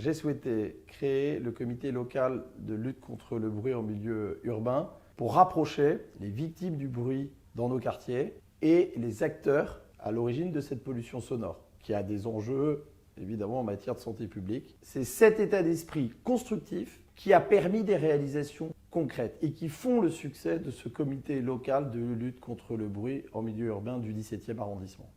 j'ai souhaité créer le comité local de lutte contre le bruit en milieu urbain pour rapprocher les victimes du bruit dans nos quartiers et les acteurs à l'origine de cette pollution sonore, qui a des enjeux évidemment en matière de santé publique. C'est cet état d'esprit constructif qui a permis des réalisations concrètes et qui font le succès de ce comité local de lutte contre le bruit en milieu urbain du 17e arrondissement.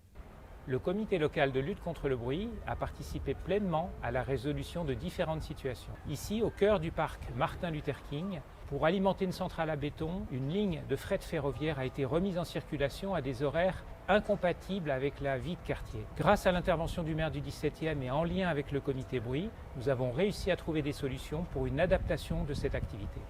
Le comité local de lutte contre le bruit a participé pleinement à la résolution de différentes situations. Ici, au cœur du parc Martin Luther King, pour alimenter une centrale à béton, une ligne de fret ferroviaire a été remise en circulation à des horaires incompatibles avec la vie de quartier. Grâce à l'intervention du maire du 17e et en lien avec le comité bruit, nous avons réussi à trouver des solutions pour une adaptation de cette activité.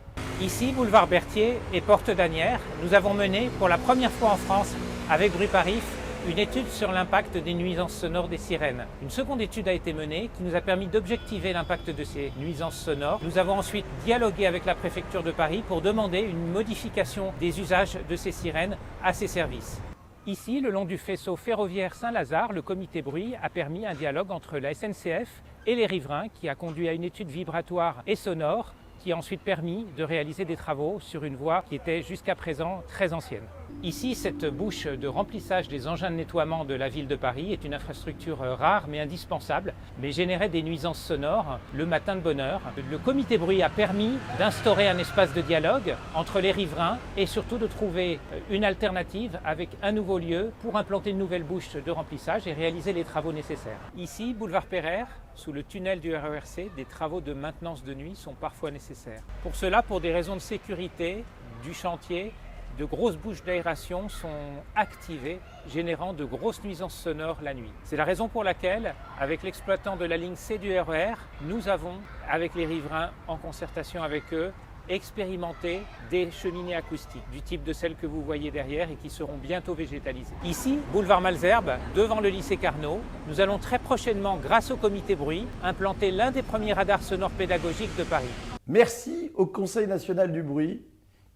Ici, boulevard Berthier et porte d'Asnières, nous avons mené pour la première fois en France avec Bruit Paris une étude sur l'impact des nuisances sonores des sirènes. Une seconde étude a été menée qui nous a permis d'objectiver l'impact de ces nuisances sonores. Nous avons ensuite dialogué avec la préfecture de Paris pour demander une modification des usages de ces sirènes à ces services. Ici, le long du faisceau ferroviaire Saint-Lazare, le comité bruit a permis un dialogue entre la SNCF et les riverains qui a conduit à une étude vibratoire et sonore qui a ensuite permis de réaliser des travaux sur une voie qui était jusqu'à présent très ancienne. Ici, cette bouche de remplissage des engins de nettoiement de la ville de Paris est une infrastructure rare mais indispensable, mais générait des nuisances sonores le matin de bonne heure. Le comité bruit a permis d'instaurer un espace de dialogue entre les riverains et surtout de trouver une alternative avec un nouveau lieu pour implanter une nouvelle bouche de remplissage et réaliser les travaux nécessaires. Ici, boulevard Pereire, sous le tunnel du RERC, des travaux de maintenance de nuit sont parfois nécessaires. Pour cela, pour des raisons de sécurité du chantier, de grosses bouches d'aération sont activées, générant de grosses nuisances sonores la nuit. C'est la raison pour laquelle, avec l'exploitant de la ligne C du RER, nous avons, avec les riverains, en concertation avec eux, expérimenter des cheminées acoustiques du type de celles que vous voyez derrière et qui seront bientôt végétalisées. Ici, boulevard Malesherbes, devant le lycée Carnot, nous allons très prochainement, grâce au comité bruit, implanter l'un des premiers radars sonores pédagogiques de Paris. Merci au Conseil national du bruit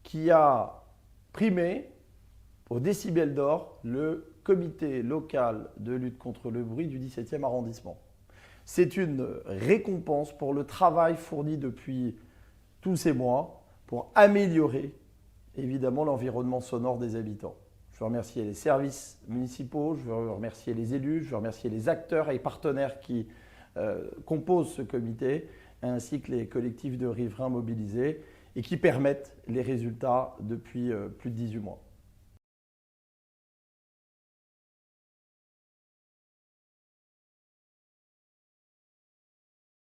qui a primé au décibel d'or le comité local de lutte contre le bruit du 17e arrondissement. C'est une récompense pour le travail fourni depuis tous ces mois pour améliorer évidemment l'environnement sonore des habitants. Je veux remercier les services municipaux, je veux remercier les élus, je veux remercier les acteurs et partenaires qui composent ce comité, ainsi que les collectifs de riverains mobilisés et qui permettent les résultats depuis plus de 18 mois.